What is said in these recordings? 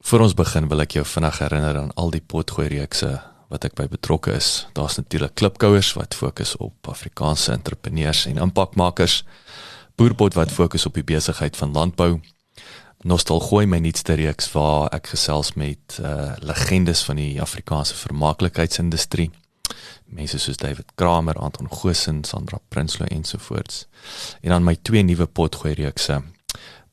Voor ons begin wil ek jou vinnig herinner aan al die potgooi-reekse wat ek by betrokke is. Daar's natuurlik klipkouers wat fokus op Afrikaanse entrepreneurs en impakmakers, Boerpot wat fokus op die besigheid van landbou, Nostalgooi my nuutste reeks waar ek gesels met legendes van die Afrikaanse vermaaklikheidsindustrie, mense soos David Kramer, Anton Goosen, Sandra Prinsloo ensovoorts. En dan my 2 nuwe potgooi-reekse,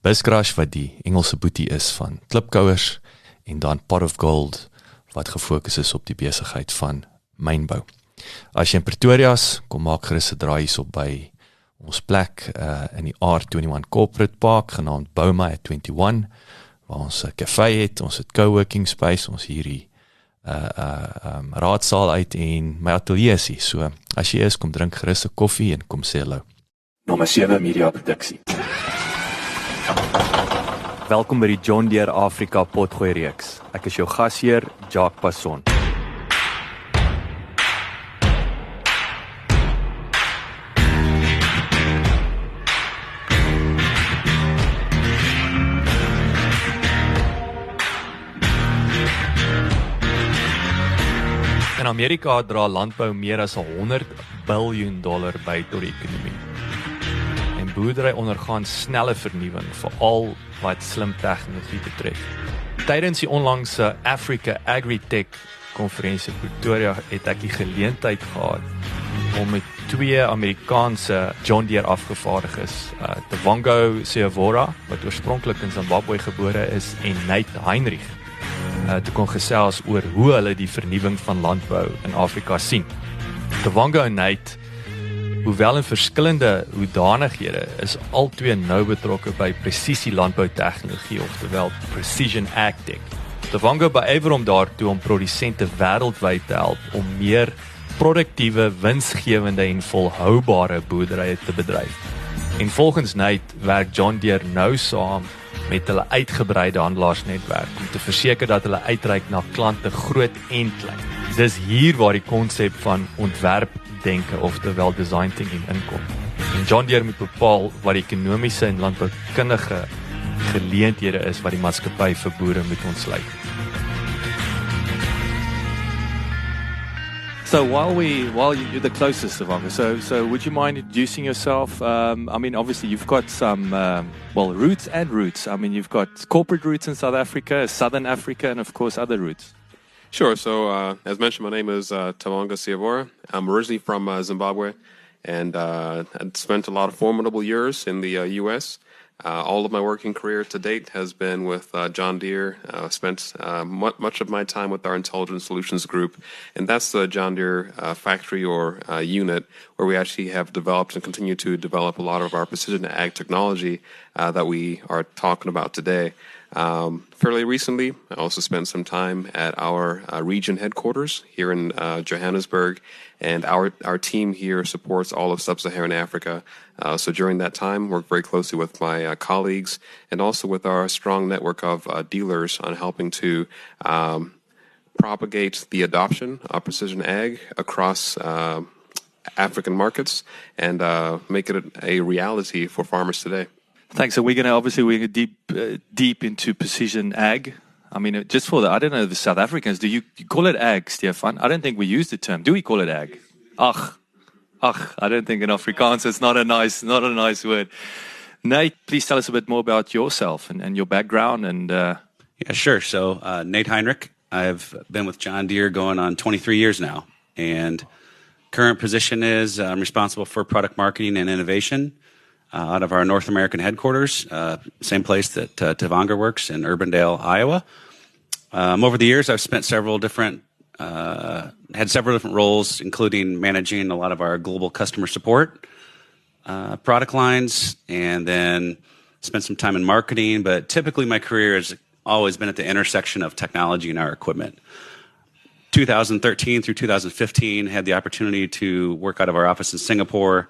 Buscrash wat die Engelse boetie is van klipkouers, en dan Pot of Gold wat gefokus is op die besigheid van mynbou. As jy in Pretoria is, kom maak gerus 'n draai hierop by ons plek in die R21 Corporate Park, genaamd Bouma at 21, waar ons 'n café het, ons het coworking space, ons hierdie raadsaal uit en my atelier is hier. So, as jy is, kom drink gerus 'n koffie en kom sê hallo. Nommer 7 Media Produksie. Welkom by die John Deere Afrika potgooi reeks. Ek is jou gasheer, Jacques Passon. In Amerika dra landbou meer as $100 biljoen by tot die ekonomie. En boerdery ondergaan snelle vernuwing, veral wat slimtegnologie betref. Tydens die onlangse Africa Agri Tech-konferensie in Pretoria het ek die geleentheid gehad om met 2 Amerikaanse John Deere afgevaardigdes, Tavonga Siyavora, wat oorspronklik in Zimbabwe gebore is, en Nate Heinrich, te kon gesels oor hoe hulle die vernuwing van landbou in Afrika sien. Tavonga en Nate, hoewel in verskillende hoedanighede, is altwee nou betrokke by Presisie Landbou-tegnologie, oftewel Precision Ag Tech. Tavonga beywer om daartoe om produsente wêreldwyd te help om meer produktiewe, winsgewende en volhoubare boerderye te bedryf. En volgens Nate werk John Deere nou saam met hulle uitgebreide handelaarsnetwerk om te verseker dat hulle uitreik na klante groot en klein. Dis hier waar die konsep van ontwerpdenke, oftewel design thinking, inkom. En John Deere moet bepaal wat die ekonomiese en landboukundige geleenthede is wat die maatskappy vir boere moet ontsluit. So while you're the closest, Tavonga, so would you mind introducing yourself? I mean, obviously you've got some, roots and roots. I mean, you've got corporate roots in South Africa, Southern Africa, and of course other roots. Sure. So, as mentioned, my name is Tavonga Siyavora. I'm originally from Zimbabwe, and I'd spent a lot of formidable years in the U.S. All of my working career to date has been with John Deere. Spent much of my time with our Intelligence Solutions group, and that's the John Deere factory or unit where we actually have developed and continue to develop a lot of our precision ag technology that we are talking about today. Fairly recently, I also spent some time at our region headquarters here in Johannesburg, and our team here supports all of sub-Saharan Africa. So during that time, worked very closely with my colleagues and also with our strong network of dealers on helping to propagate the adoption of precision ag across African markets and make it a reality for farmers today. Thanks. So we're going to deep into precision ag. I mean, just for I don't know the South Africans, do you call it ag, Stefan? I don't think we use the term. Do we call it ag? Ach, I don't think in Afrikaans it's not a nice word. Nate, please tell us a bit more about yourself and your background. And Yeah, sure. So Nate Heinrich, I've been with John Deere going on 23 years now. And current position is I'm responsible for product marketing and innovation out of our North American headquarters, same place that Tavonga works in Urbandale, Iowa. Over the years, I've spent had several different roles, including managing a lot of our global customer support product lines, and then spent some time in marketing. But typically, my career has always been at the intersection of technology and our equipment. 2013 through 2015, had the opportunity to work out of our office in Singapore,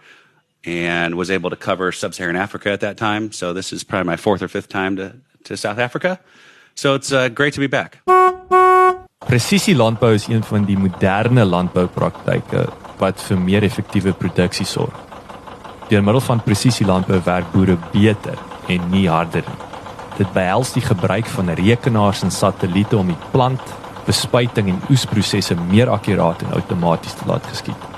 and was able to cover sub-Saharan Africa at that time. So this is probably my 4th or 5th time to South Africa. So it's great to be back. Presisie landbou is een van die moderne landboupraktyke wat vir meer effektiewe produksie sorg. Deur middel van presisie landbou werk boere beter en nie harder nie. Dit behels die gebruik van rekenaars en satelliete om die plant, bespuiting en oesprosesse meer akkuraat en outomaties te laat geskied.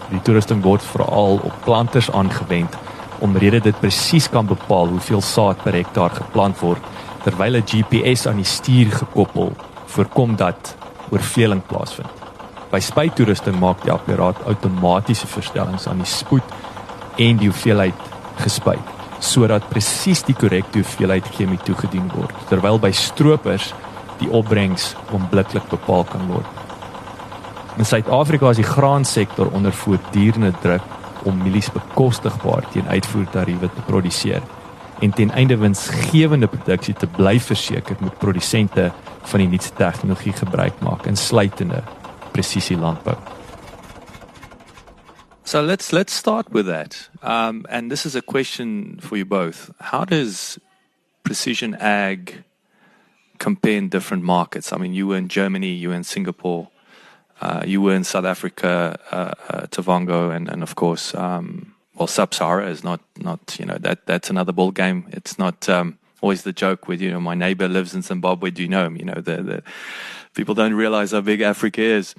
Die toerusting word veral op planters aangewend, omrede dit presies kan bepaal hoeveel saad per hektaar geplant word, terwyl 'n GPS aan die stuur gekoppel voorkom dat oorveling plaasvind. By spuittoerusting maak die apparaat outomatiese verstellings aan die spoed en die hoeveelheid gespuit, sodat presies die korrekte hoeveelheid chemie toegedien word, terwyl by stroopers die opbrengs onmiddellik bepaal kan word. In Suid-Afrika is die graansektor onder voortdurende druk om mielies bekostigbaar teen uitvoertariewe te produseer en ten einde winsgewende produksie te bly verseker moet produsente van die nuutste tegnologie gebruik maak, insluitende presisie landbou. So let's start with that. And this is a question for you both. How does precision ag compare in different markets? I mean, you were in Germany, you were in Singapore, you were in South Africa, Tavonga, and of course, well, Sub-Sahara is not that's another ball game. It's not always the joke with, my neighbor lives in Zimbabwe, do you know him? The people don't realize how big Africa is.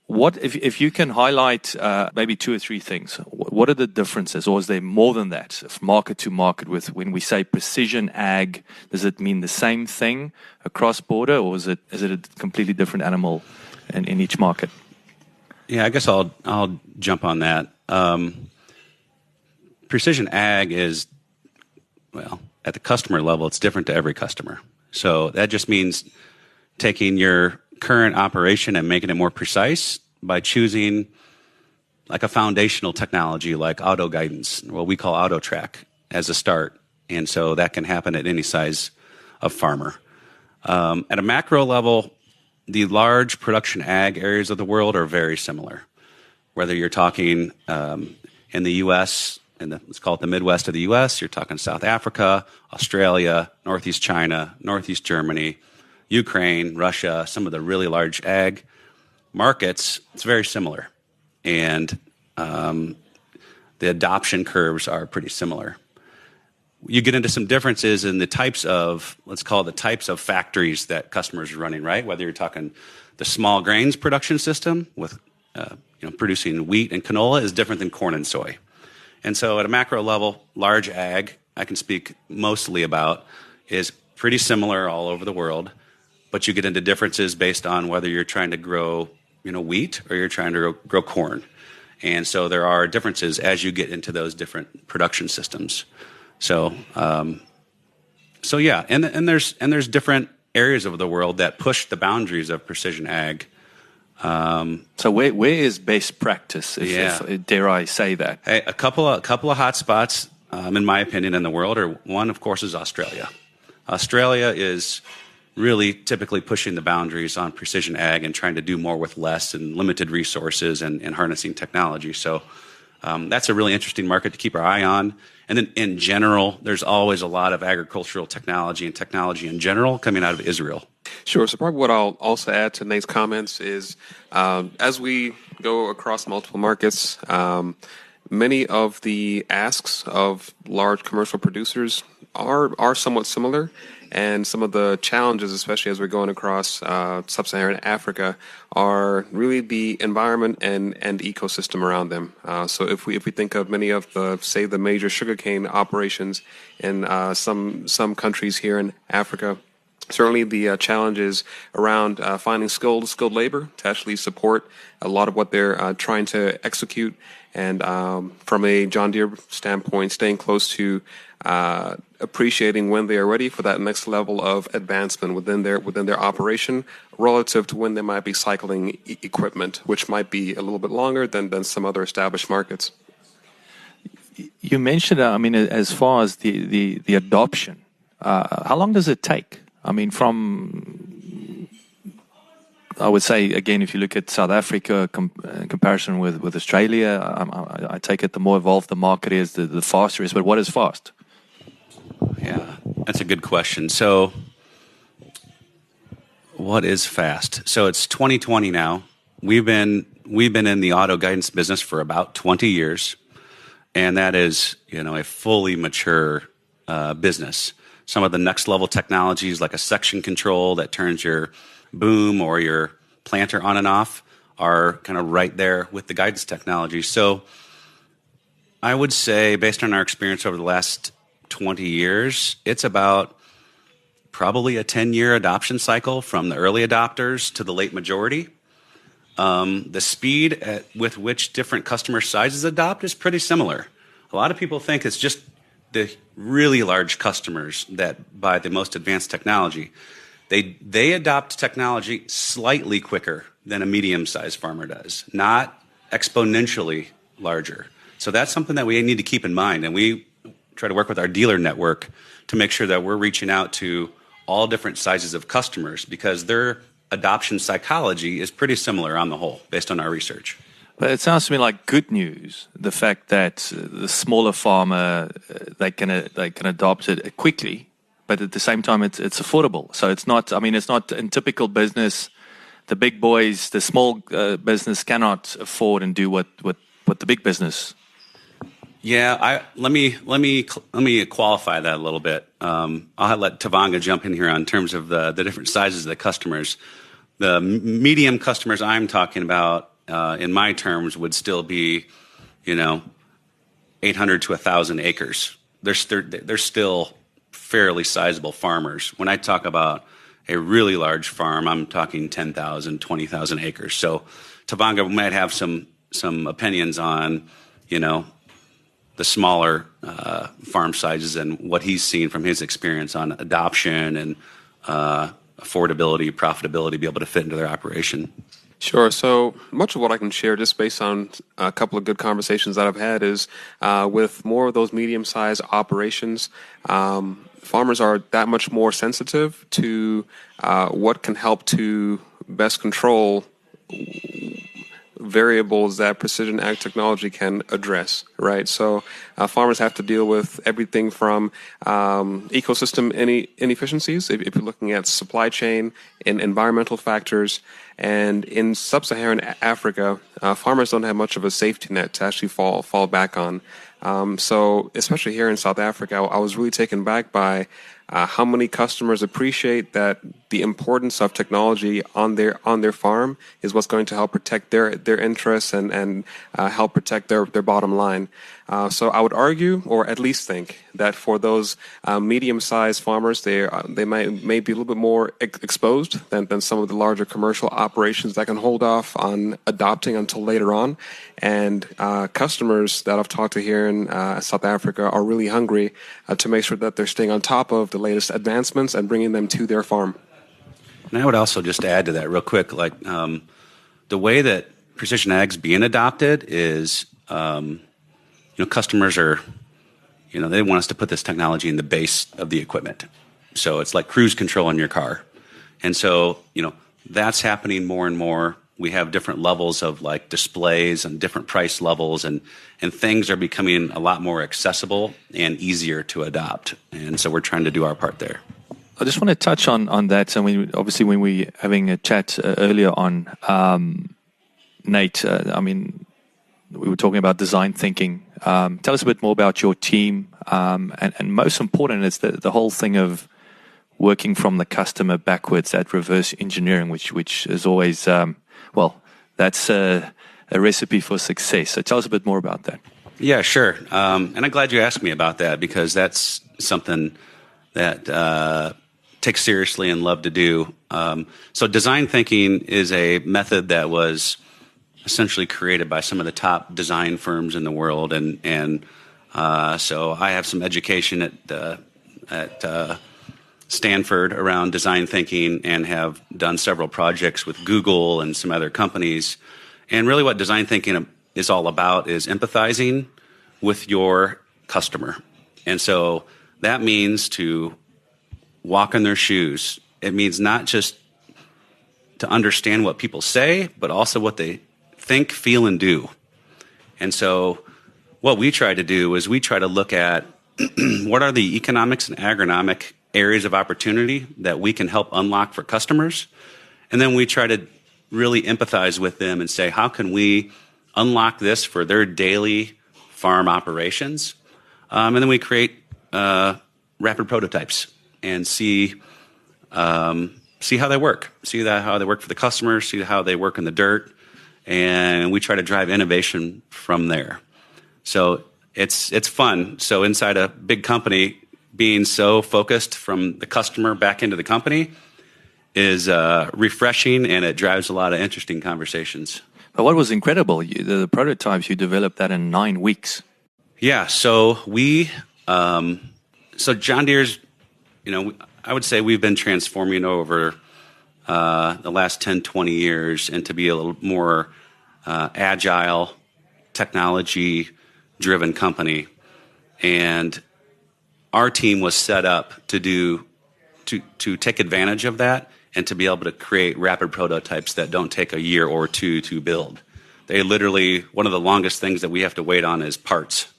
What if you can highlight maybe 2 or 3 things? What are the differences, or is there more than that, market to market? With when we say precision ag, does it mean the same thing across border, or is it a completely different animal in each market? Yeah, I guess I'll jump on that. Precision ag is, well, at the customer level, it's different to every customer. So that just means taking your current operation and making it more precise by choosing like a foundational technology like auto guidance, what we call auto track, as a start. And so that can happen at any size of farmer. At a macro level, the large production ag areas of the world are very similar. Whether you're talking in the U.S., let's call it the Midwest of the U.S., you're talking South Africa, Australia, Northeast China, Northeast Germany, Ukraine, Russia, some of the really large ag markets, it's very similar. And the adoption curves are pretty similar. You get into some differences in the types of, let's call it the types of factories that customers are running, right? Whether you're talking the small grains production system with producing wheat and canola is different than corn and soy. And so at a macro level, large ag, I can speak mostly about, is pretty similar all over the world. But you get into differences based on whether you're trying to grow, wheat or you're trying to grow corn. And so there are differences as you get into those different production systems. So yeah, and there's different areas of the world that push the boundaries of precision ag. So where is best practice? If dare I say that? Hey, a couple of hot spots, in my opinion, in the world are, one, of course, is Australia. Australia is really typically pushing the boundaries on precision ag and trying to do more with less and limited resources and harnessing technology. So that's a really interesting market to keep our eye on. And then in general, there's always a lot of agricultural technology and technology in general coming out of Israel. Sure. So probably what I'll also add to Nate's comments is as we go across multiple markets, many of the asks of large commercial producers are somewhat similar. And some of the challenges, especially as we're going across sub-Saharan Africa, are really the environment and ecosystem around them. So if we think of many of the major sugarcane operations in some countries here in Africa, certainly the challenges around finding skilled labor to actually support a lot of what they're trying to execute. And from a John Deere standpoint, staying close to appreciating when they are ready for that next level of advancement within their operation, relative to when they might be cycling equipment, which might be a little bit longer than some other established markets. You mentioned, as far as the adoption, how long does it take? I would say, again, if you look at South Africa in comparison with Australia, I take it the more evolved the market is, the faster it is. But what is fast? Yeah, that's a good question. So what is fast? So it's 2020 now. We've been in the auto guidance business for about 20 years, and that is, a fully mature business. Some of the next level technologies like a section control that turns your boom or your planter on and off are kind of right there with the guidance technology. So I would say, based on our experience over the last 20 years, it's about probably a 10-year adoption cycle from the early adopters to the late majority. The speed with which different customer sizes adopt is pretty similar. A lot of people think it's just the really large customers that buy the most advanced technology. They adopt technology slightly quicker than a medium-sized farmer does, not exponentially larger. So that's something that we need to keep in mind, and we try to work with our dealer network to make sure that we're reaching out to all different sizes of customers, because their adoption psychology is pretty similar on the whole, based on our research. But it sounds to me like good news, the fact that the smaller farmer, they can adopt it quickly, but at the same time it's affordable. So it's not in typical business, the big boys, the small business cannot afford and do what the big business. Yeah, let me qualify that a little bit. I'll let Tavonga jump in here on terms of the different sizes of the customers. The medium customers I'm talking about, in my terms, would still be, 800 to 1,000 acres. They're still fairly sizable farmers. When I talk about a really large farm, I'm talking 10,000, 20,000 acres. So Tavonga might have some opinions on, the smaller farm sizes and what he's seen from his experience on adoption and affordability, profitability, be able to fit into their operation. Sure. So much of what I can share, just based on a couple of good conversations that I've had, is with more of those medium-sized operations, farmers are that much more sensitive to what can help to best control variables that precision ag technology can address, right? So farmers have to deal with everything from ecosystem inefficiencies, if you're looking at supply chain and environmental factors. And in sub-Saharan Africa, farmers don't have much of a safety net to actually fall back on. So especially here in South Africa, I was really taken back by how many customers appreciate that the importance of technology on their farm is what's going to help protect their interests and help protect their bottom line. So I would argue, or at least think, that for those medium-sized farmers, they may be a little bit more exposed than some of the larger commercial operations that can hold off on adopting until later on. And customers that I've talked to here in South Africa are really hungry to make sure that they're staying on top of the latest advancements and bringing them to their farm. And I would also just add to that real quick, the way that precision ag's being adopted is, customers are, they want us to put this technology in the base of the equipment. So it's like cruise control in your car. And so, that's happening more and more. We have different levels of displays and different price levels, and things are becoming a lot more accessible and easier to adopt. And so we're trying to do our part there. I just want to touch on that. And when we having a chat earlier on, Nate, we were talking about design thinking. Tell us a bit more about your team, and most important is the whole thing of working from the customer backwards, that reverse engineering, which is always, that's a recipe for success. So tell us a bit more about that. Yeah, sure. And I'm glad you asked me about that, because that's something that take seriously and love to do. So design thinking is a method that was essentially created by some of the top design firms in the world, and so I have some education at Stanford around design thinking, and have done several projects with Google and some other companies. And really what design thinking is all about is empathizing with your customer. And so that means to walk in their shoes. It means not just to understand what people say, but also what they think, feel, and do. And so what we try to do is we try to look at what are the economics and agronomic areas of opportunity that we can help unlock for customers. And then we try to really empathize with them and say, how can we unlock this for their daily farm operations? And then we create rapid prototypes. and see how they work, how they work for the customers, see how they work in the dirt, and we try to drive innovation from there. So it's fun. So inside a big company, being so focused from the customer back into the company is refreshing, and it drives a lot of interesting conversations. But what was incredible, the prototypes, you developed that in 9 weeks. Yeah, so so John Deere's, I would say we've been transforming over the last 10, 20 years into be a little more agile, technology-driven company. And our team was set up to take advantage of that and to be able to create rapid prototypes that don't take a year or two to build. They literally, one of the longest things that we have to wait on is parts.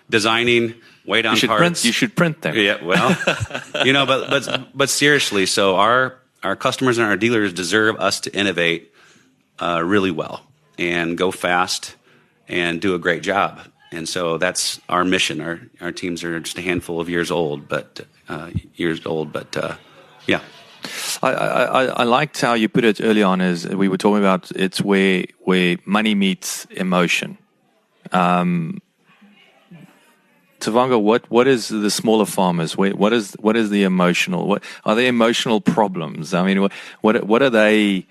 Designing, wait on parts. You should print them. Yeah, well, but seriously, so our customers and our dealers deserve us to innovate really well and go fast and do a great job. And so that's our mission. Our teams are just a handful of years old, but yeah. I liked how you put it early on. As we were talking about, it's where money meets emotion. Tavonga, what is the smaller farmers? What is the emotional? What are the emotional problems? I mean, what are they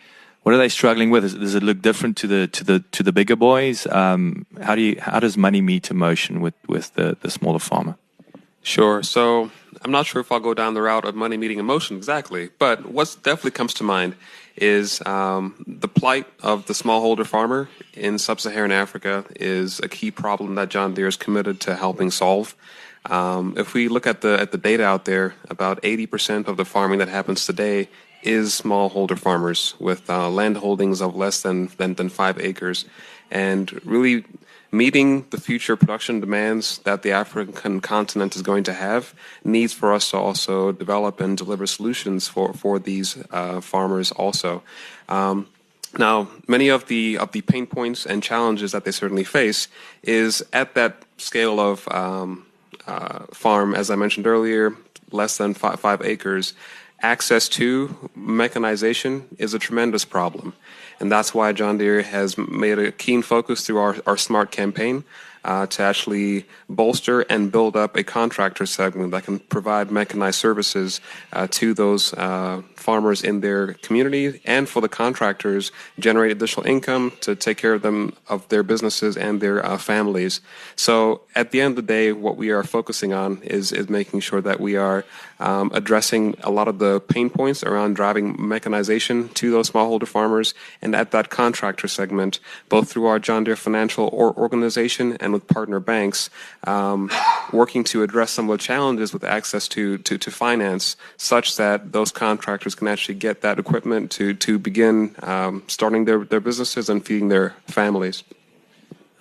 struggling with? Does it look different to the bigger boys? How does money meet emotion with the smaller farmer? Sure. So I'm not sure if I'll go down the route of money meeting emotion exactly, but what definitely comes to mind is the plight of the smallholder farmer in sub-Saharan Africa is a key problem that John Deere is committed to helping solve. If we look at the data out there, about 80% of the farming that happens today is smallholder farmers with land holdings of less than 5 acres, and really meeting the future production demands that the African continent is going to have needs for us to also develop and deliver solutions for these farmers also. Now, many of the pain points and challenges that they certainly face is at that scale of farm, as I mentioned earlier, less than 5 acres. Access to mechanization is a tremendous problem. And that's why John Deere has made a keen focus through our SMART campaign to actually bolster and build up a contractor segment that can provide mechanized services to those farmers in their community, and for the contractors generate additional income to take care of their businesses and their families. So at the end of the day, what we are focusing on is making sure that we are addressing a lot of the pain points around driving mechanization to those smallholder farmers, and at that contractor segment, both through our John Deere Financial Organization and with partner banks, working to address some of the challenges with access to finance, such that those contractors can actually get that equipment to begin starting their businesses and feeding their families.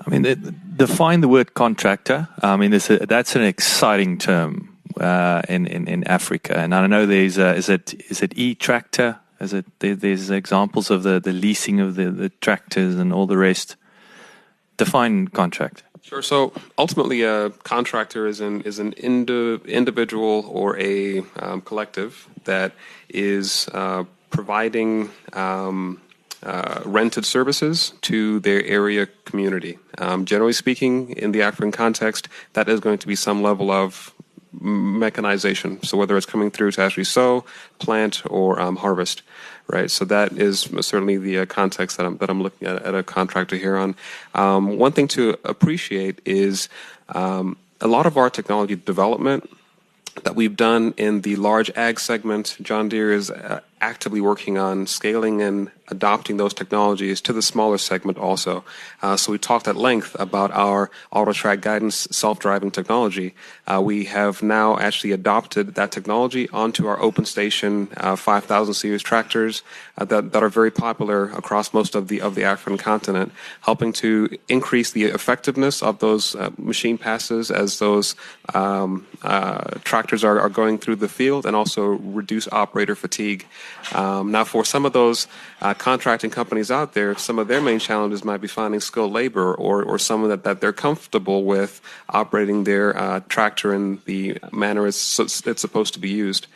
I mean, define the word contractor. I mean, that's an exciting term in Africa, and I don't know. There's is it e-tractor? There's examples of the leasing of the tractors and all the rest. Define contractor. Sure. So ultimately, a contractor is an individual or a collective that is providing rented services to their area community. Generally speaking, in the African context, that is going to be some level of mechanization. So whether it's coming through to actually sow, plant, or harvest, right? So that is certainly the context that I'm looking at a contractor here on. One thing to appreciate is a lot of our technology development that we've done in the large ag segment. John Deere is actively working on scaling and adopting those technologies to the smaller segment also. So we talked at length about our auto-track guidance self-driving technology. We have now actually adopted that technology onto our open station 5000 series tractors that are very popular across most of the African continent, helping to increase the effectiveness of those machine passes as those tractors are going through the field, and also reduce operator fatigue. Now, for some of those contracting companies out there, some of their main challenges might be finding skilled labor or someone that they're comfortable with operating their tractor in the manner it's supposed to be used.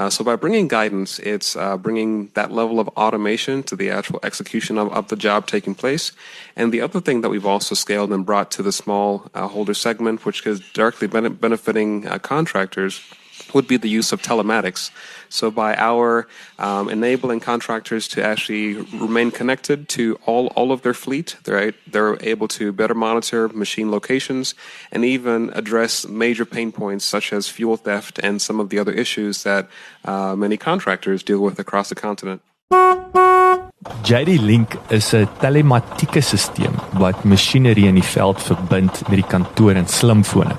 So by bringing guidance, it's bringing that level of automation to the actual execution of the job taking place. And the other thing that we've also scaled and brought to the small holder segment, which is directly benefiting contractors, would be the use of telematics. So by our enabling contractors to actually remain connected to all of their fleet, they're able to better monitor machine locations and even address major pain points such as fuel theft and some of the other issues that many contractors deal with across the continent. JD Link is 'n telematieke stelsel wat masjinerie in die veld verbind met die kantoor en slimfone.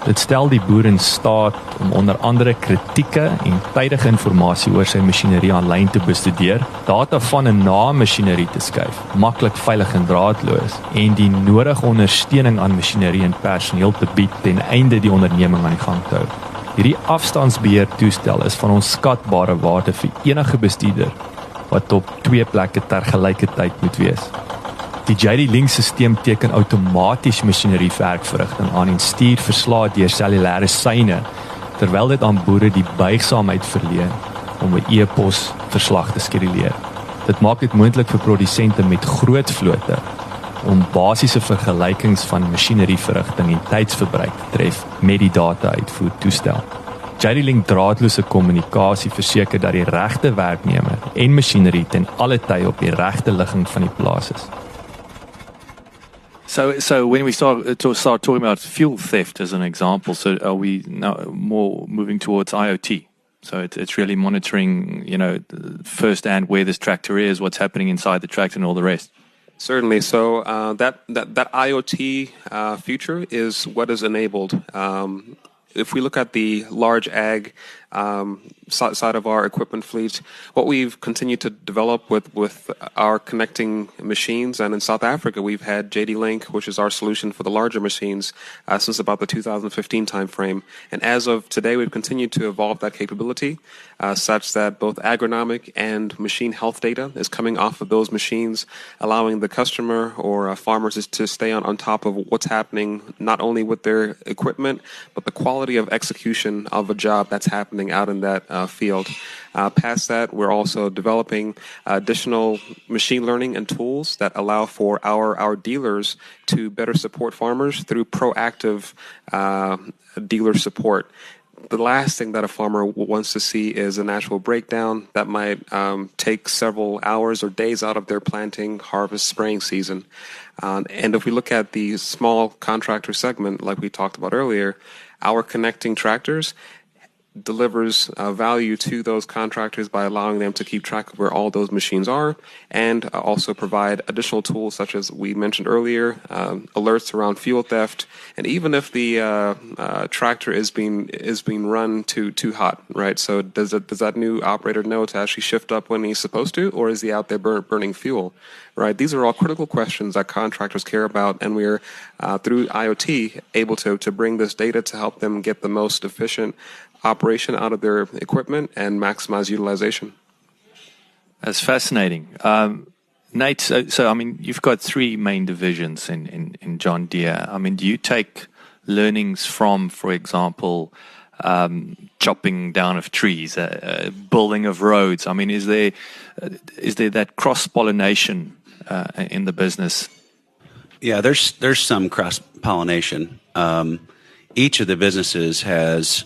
Dit stel die boer in staat om onder andere kritieke en tydige inligting oor sy masjinerie aanlyn te bestudeer, data van en na masjinerie te skuif, maklik, veilig en draadloos, en die nodige ondersteuning aan masjinerie en personeel te bied ten einde die onderneming aan die gang te hou. Hierdie afstandsbeheer toestel is van onskatbare waarde vir enige bestuurder wat op 2 plekke tergelykertyd moet wees. Die JD Link stelsel teken outomaties masjineriewerkverrigting aan en stuur verslae deur cellulêre seine, terwyl dit aan boere die buigsaamheid verleen om 'n e-pos verslag te skeduleer. Dit maak dit moontlik vir produsente met groot vlote om basiese vergelykings van masjinerieverrigting en tydsverbruik te tref met die data-uitvoer toestel. JD Link draadloose kommunikasie verseker dat die regte werknemer en masjinerie ten alle tye op die regte ligging van die plaas is. So when we start talking about fuel theft as an example, so are we now more moving towards IoT? So it's really monitoring, firsthand where this tractor is, what's happening inside the tractor, and all the rest. Certainly. So that IoT future is what is enabled. If we look at the large ag side of our equipment fleet, what we've continued to develop with our connecting machines, and in South Africa we've had JD Link, which is our solution for the larger machines, since about the 2015 timeframe. And as of today, we've continued to evolve that capability such that both agronomic and machine health data is coming off of those machines, allowing the customer or farmers to stay on top of what's happening, not only with their equipment, but the quality of execution of a job that's happening out in that field. Past that, we're also developing additional machine learning and tools that allow for our dealers to better support farmers through proactive dealer support. The last thing that a farmer wants to see is a natural breakdown that might take several hours or days out of their planting, harvest, spraying season. And if we look at the small contractor segment, like we talked about earlier, our connecting tractors delivers value to those contractors by allowing them to keep track of where all those machines are, and also provide additional tools such as we mentioned earlier, alerts around fuel theft, and even if the tractor is being run too hot, right? So does that new operator know to actually shift up when he's supposed to, or is he out there burning fuel? Right, these are all critical questions that contractors care about, and we're through IoT able to bring this data to help them get the most efficient operation out of their equipment and maximize utilization. That's fascinating. Nate, so I mean, you've got 3 main divisions in John Deere. I mean, do you take learnings from, for example, chopping down of trees, building of roads? I mean, is there that cross-pollination in the business? Yeah, there's some cross-pollination. Each of the businesses has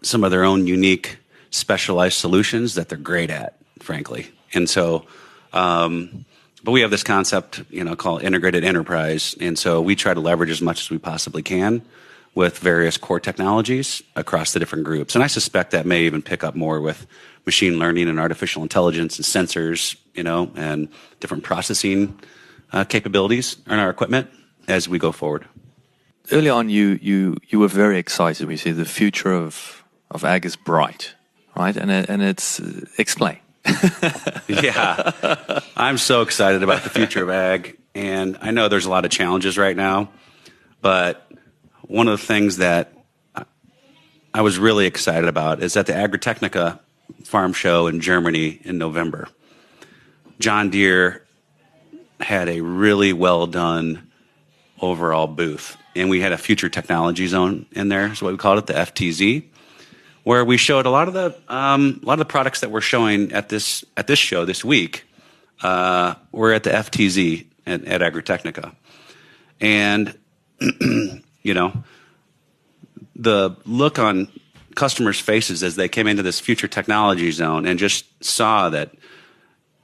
some of their own unique specialized solutions that they're great at, frankly. And so, but we have this concept, called integrated enterprise. And so we try to leverage as much as we possibly can with various core technologies across the different groups. And I suspect that may even pick up more with machine learning and artificial intelligence and sensors, and different processing capabilities in our equipment as we go forward. Early on, you were very excited. We say the future of ag is bright, right? And it's explain. Yeah, I'm so excited about the future of ag, and I know there's a lot of challenges right now, but one of the things that I was really excited about is that the Agritechnica farm show in Germany in November. John Deere had a really well done overall booth, and we had a future technology zone in there, is what we called it, the FTZ, where we showed a lot of the products that we're showing at this show this week. Were at the FTZ at Agritechnica, and the look on customers' faces as they came into this future technology zone and just saw that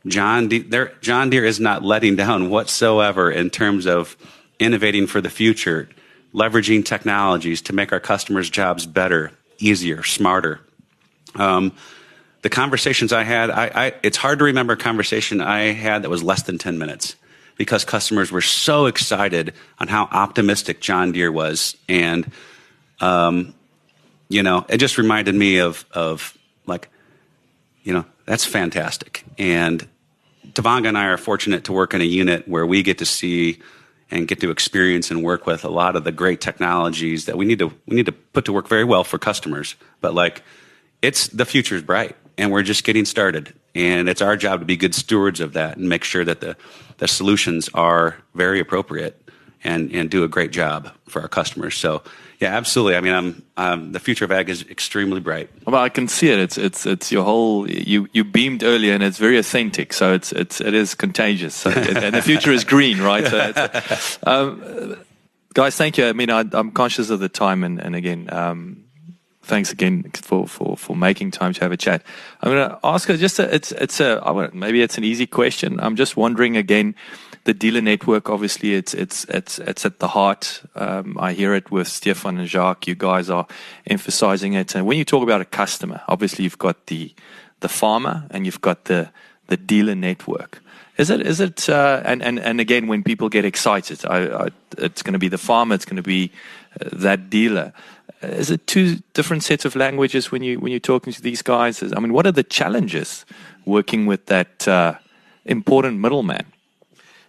John Deere is not letting down whatsoever in terms of innovating for the future, leveraging technologies to make our customers' jobs better, easier, smarter. The conversations I had, it's hard to remember a conversation I had that was less than 10 minutes because customers were so excited on how optimistic John Deere was. And, it just reminded me of that's fantastic. And Tavonga and I are fortunate to work in a unit where we get to see and get to experience and work with a lot of the great technologies that we need to put to work very well for customers. But the future is bright, and we're just getting started. And it's our job to be good stewards of that and make sure that the solutions are very appropriate and do a great job for our customers. So, yeah, absolutely. I mean, the future of ag is extremely bright. Well, I can see it. It's your whole. You beamed earlier, and it's very authentic. So it is contagious. So and the future is green, right? So guys, thank you. I mean, I'm conscious of the time, and again. Thanks again for making time to have a chat. I'm going to ask her maybe it's an easy question. I'm just wondering again, the dealer network. Obviously, it's at the heart. I hear it with Stefan and Jacques. You guys are emphasizing it. And when you talk about a customer, obviously you've got the farmer and you've got the dealer network. Is it? And again, when people get excited, it's going to be the farmer. It's going to be that dealer. Is it two different sets of languages when you're talking to these guys? I mean, what are the challenges working with that important middleman?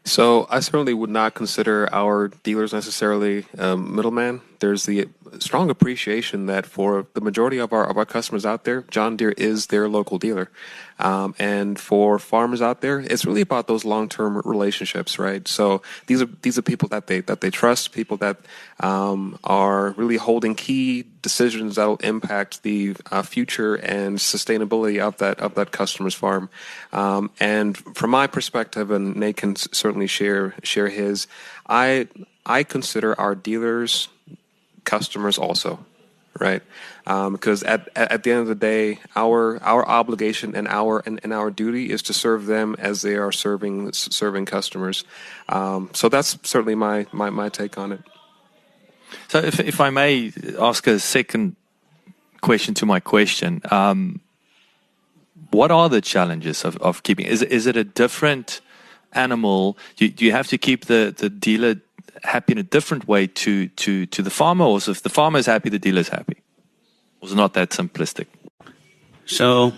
So I certainly would not consider our dealers necessarily middleman. There's the strong appreciation that for the majority of our customers out there, John Deere is their local dealer. And for farmers out there, it's really about those long-term relationships, right? So these are people that they trust, people that are really holding key decisions that will impact the future and sustainability of that customer's farm. And from my perspective, and Nate can certainly share his, I consider our dealers customers also, right? Because at the end of the day, our obligation and our duty is to serve them as they are serving customers. So that's certainly my take on it. So if I may ask a second question to my question, what are the challenges of keeping? Is it a different animal? Do you have to keep the dealer happy in a different way to the farmer, or if the farmer is happy, the dealer is happy? Or is it not that simplistic? So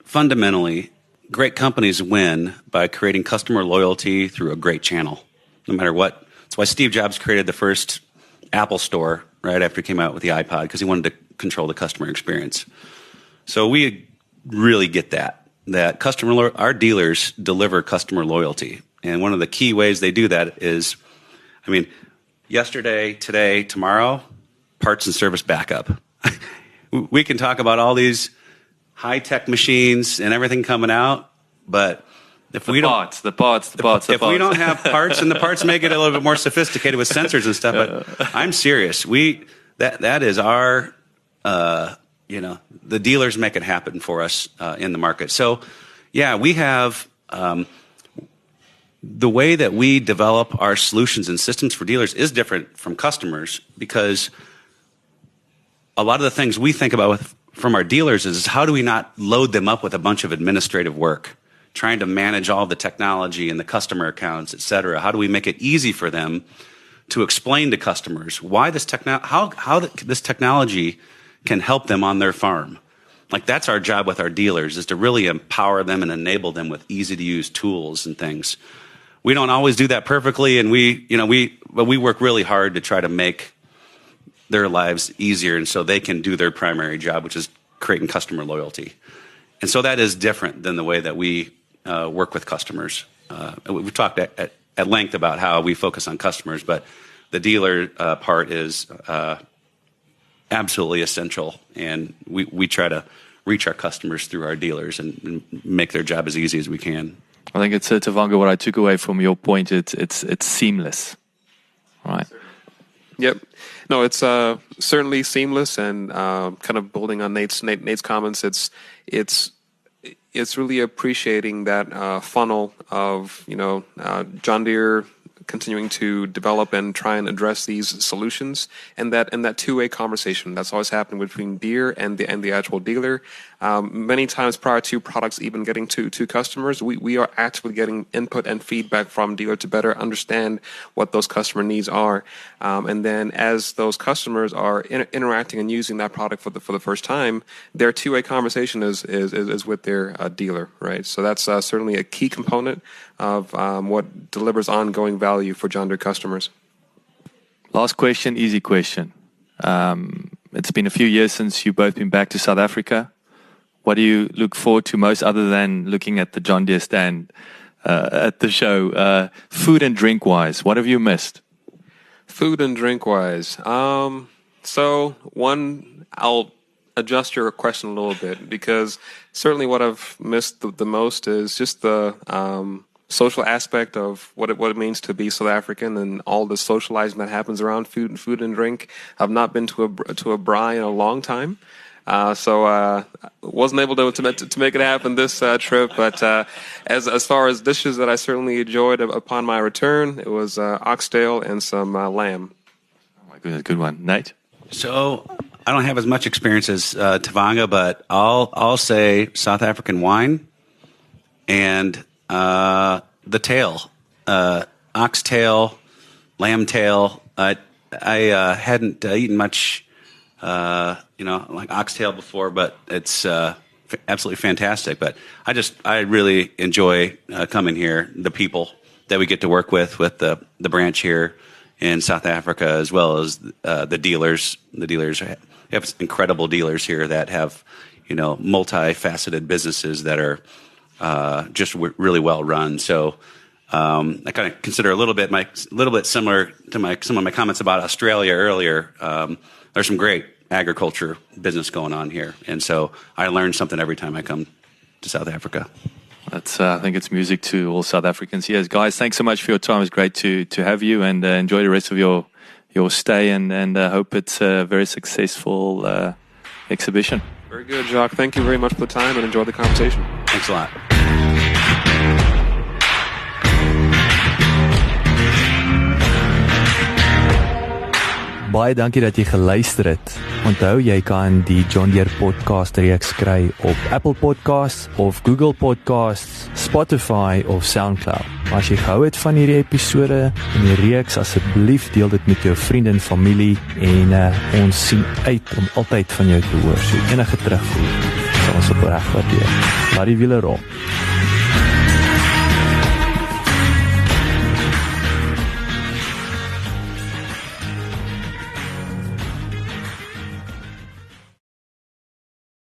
fundamentally, great companies win by creating customer loyalty through a great channel, no matter what. That's why Steve Jobs created the first Apple Store right after he came out with the iPod, because he wanted to control the customer experience. So we really get that our dealers deliver customer loyalty. And one of the key ways they do that is, yesterday, today, tomorrow, parts and service backup. We can talk about all these high-tech machines and everything coming out, but if we don't have parts, and the parts make it a little bit more sophisticated with sensors and stuff, but I'm serious. That is our, the dealers make it happen for us in the market. So, yeah, we have the way that we develop our solutions and systems for dealers is different from customers, because a lot of the things we think about from our dealers is how do we not load them up with a bunch of administrative work, trying to manage all the technology and the customer accounts, et cetera. How do we make it easy for them to explain to customers why how this technology can help them on their farm? That's our job with our dealers, is to really empower them and enable them with easy to use tools and things. We don't always do that perfectly, and but we work really hard to try to make their lives easier, and so they can do their primary job, which is creating customer loyalty. And so that is different than the way that we work with customers. We've talked at length about how we focus on customers, but the dealer part is absolutely essential, and we try to reach our customers through our dealers and make their job as easy as we can. I think it's Tavonga, what I took away from your point, it's seamless, right? Yep. No, it's certainly seamless, and kind of building on Nate's comments. It's really appreciating that funnel of John Deere continuing to develop and try and address these solutions, and that two-way conversation that's always happening between Deere and the actual dealer. Many times prior to products even getting to customers, we are actually getting input and feedback from dealer to better understand what those customer needs are, and then as those customers are interacting and using that product for the first time, their two-way conversation is with their dealer, right? So that's certainly a key component of what delivers ongoing value for John Deere customers. Last question, easy question. It's been a few years since you've both been back to South Africa. What do you look forward to most other than looking at the John Deere stand at the show? Food and drink wise, what have you missed? Food and drink wise. So one, I'll adjust your question a little bit, because certainly what I've missed the most is just the social aspect of what it means to be South African and all the socializing that happens around food and drink. I've not been to a braai in a long time. So wasn't able to make it happen this trip, but as far as dishes that I certainly enjoyed upon my return, it was oxtail and some lamb. Oh my goodness, good one. Nate? So I don't have as much experience as Tavonga, but I'll say South African wine and the tail, oxtail, lamb tail. I hadn't eaten much like oxtail before, but it's absolutely fantastic. But I really enjoy coming here. The people that we get to work with the branch here in South Africa, as well as the dealers. The dealers have incredible dealers here that have multifaceted businesses that are just really well run. So I kind of consider a little bit similar to some of my comments about Australia earlier. There's some great agriculture business going on here, and so I learn something every time I come to South Africa. That's I think it's music to all South Africans. Yes, guys, thanks so much for your time. It's great to have you, and enjoy the rest of your stay, and hope it's a very successful exhibition. Very good, Jacques. Thank you very much for the time, and enjoy the conversation. Thanks a lot. Baie dankie dat jy geluister het. Onthou, jy kan die John Deere podcast reeks kry op Apple Podcasts of Google Podcasts, Spotify of SoundCloud. Maar as jy gehou het van hierdie episode en die reeks, asseblief deel dit met jou vriende en familie, en ons sien uit om altyd van jou te hoor. So enige terugvoer sal ons opreg waardeer. Laat die wiele rol.